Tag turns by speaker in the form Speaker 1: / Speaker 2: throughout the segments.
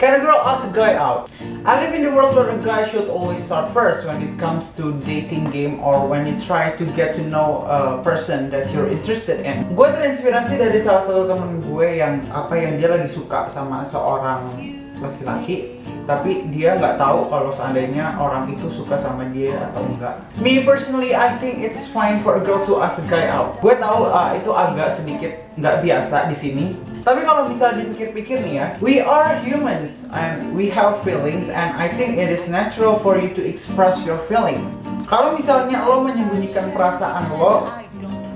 Speaker 1: Can a girl ask a guy out? I live in the world where a guy should always start first when it comes to dating game or when you try to get to know a person that you're interested in. Gue terinspirasi dari salah satu temen gue yang dia lagi suka sama seorang laki-laki, tapi dia nggak tahu kalau seandainya orang itu suka sama dia atau enggak. Me personally, I think it's fine for a girl to ask a guy out. Gue tahu itu agak sedikit nggak biasa di sini. Tapi kalau bisa dipikir-pikir nih ya, we are humans and we have feelings and I think it is natural for you to express your feelings. Kalau misalnya lo menyembunyikan perasaan lo,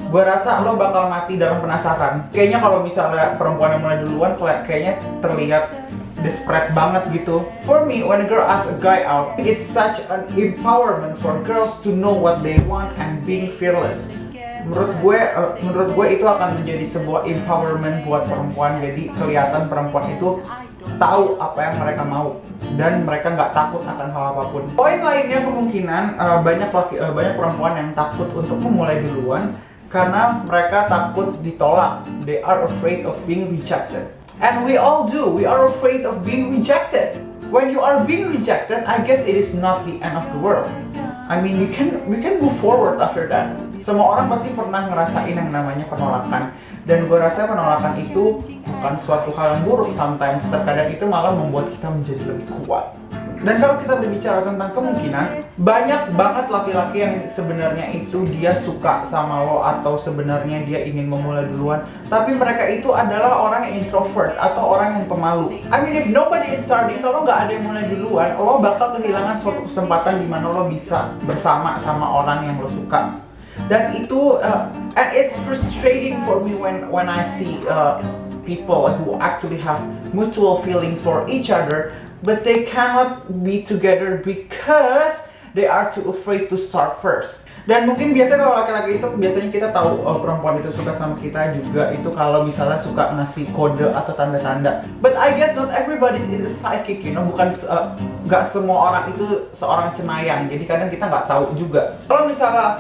Speaker 1: gue rasa lo bakal mati dalam penasaran. Kayaknya kalau misalnya perempuan yang mulai duluan, kayaknya terlihat desperate banget gitu. For me, when a girl asks a guy out, it's such an empowerment for girls to know what they want and being fearless. Menurut gue itu akan menjadi sebuah empowerment buat perempuan. Jadi kelihatan perempuan itu tahu apa yang mereka mau dan mereka nggak takut akan hal apapun. Poin lainnya kemungkinan banyak perempuan yang takut untuk memulai duluan karena mereka takut ditolak. They are afraid of being rejected. And we all do. We are afraid of being rejected. When you are being rejected, I guess it is not the end of the world. I mean, we can move forward after that. Semua orang pasti pernah ngerasain yang namanya penolakan. Dan gue rasa penolakan itu bukan suatu hal yang buruk sometimes. Terkadang itu malah membuat kita menjadi lebih kuat. Dan kalau kita berbicara tentang kemungkinan, banyak banget laki-laki yang sebenarnya itu dia suka sama lo atau sebenarnya dia ingin memulai duluan, tapi mereka itu adalah orang yang introvert atau orang yang pemalu. I mean, if nobody is starting, kalau nggak ada yang mulai duluan, lo bakal kehilangan suatu kesempatan di mana lo bisa bersama sama orang yang lo suka. Dan itu, and it's frustrating for me when I see people who actually have mutual feelings for each other, but they cannot be together because they are too afraid to start first. Dan mungkin biasanya kalau laki-laki itu biasanya kita tahu perempuan itu suka sama kita juga itu kalau misalnya suka ngasih kode atau tanda-tanda. But I guess not everybody is a psychic, you know, bukan nggak semua orang itu seorang cenayang. Jadi kadang kita nggak tahu juga. Kalau misalnya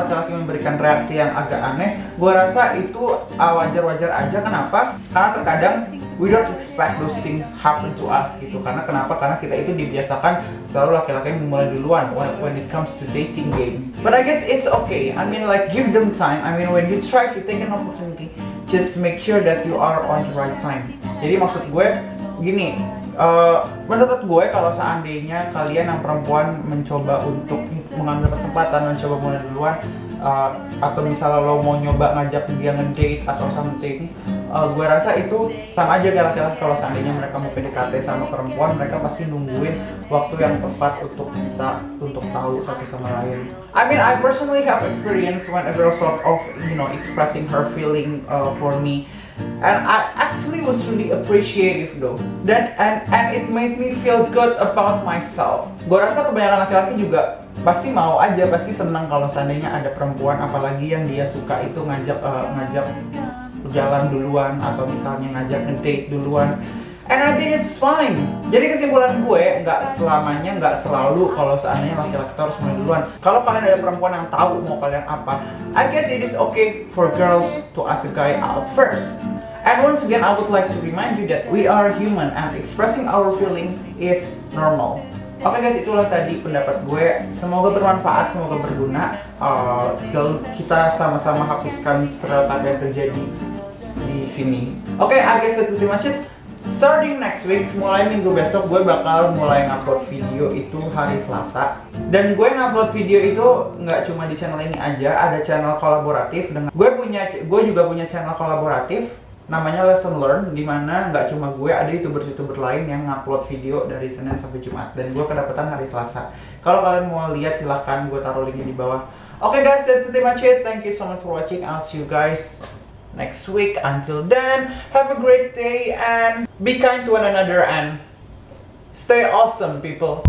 Speaker 1: laki-laki memberikan reaksi yang agak aneh, gue rasa itu wajar-wajar aja. Kenapa? Karena terkadang we don't expect those things happen to us gitu. Karena kenapa? Karena kita itu dibiasakan selalu laki-laki yang memulai duluan when it comes to dating game. But I guess it's okay. I mean, like, give them time. I mean, when you try to take an opportunity, just make sure that you are on the right time. Jadi maksud gue gini, menurut gue kalau seandainya kalian yang perempuan mencoba untuk mengambil kesempatan, mencoba mulai duluan, atau misalnya lo mau nyoba ngajak dia ngedate atau something, gue rasa itu sama aja kayak laki-laki. Kalau seandainya mereka mau PDKT sama perempuan, mereka pasti nungguin waktu yang tepat untuk tahu satu sama lain. I mean, I personally have experience when a girl sort of, you know, expressing her feeling for me. And I actually was really appreciative though. And it made me feel good about myself. Gue rasa kebanyakan laki-laki juga pasti mau aja, pasti senang kalau seandainya ada perempuan, apalagi yang dia suka itu ngajak jalan duluan atau misalnya ngajak ngedate duluan. And I think it's fine. Jadi kesimpulan gue, nggak selalu kalau seandainya laki-laki harus mulai duluan. Kalau kalian ada perempuan yang tahu mau kalian apa, I guess it is okay for girls to ask a guy out first. And once again, I would like to remind you that we are human and expressing our feeling is normal. Oke guys, itulah tadi pendapat gue. Semoga bermanfaat, semoga berguna. Kita sama-sama hapuskan stereotip yang terjadi di sini. Oke, I guess that's pretty much it. Starting next week, mulai minggu besok, gue bakal mulai ngupload video itu hari Selasa. Dan gue ngupload video itu nggak cuma di channel ini aja, ada channel kolaboratif dengan gue juga punya channel kolaboratif namanya Lesson Learn, dimana nggak cuma gue, ada youtuber lain yang ngupload video dari Senin sampai Jumat, dan gue kedapatan hari Selasa. Kalau kalian mau lihat silahkan, gue taruh linknya di bawah. Oke guys, that's pretty much it. Thank you so much for watching. I'll see you guys next week. Until then, have a great day and be kind to one another and stay awesome, people.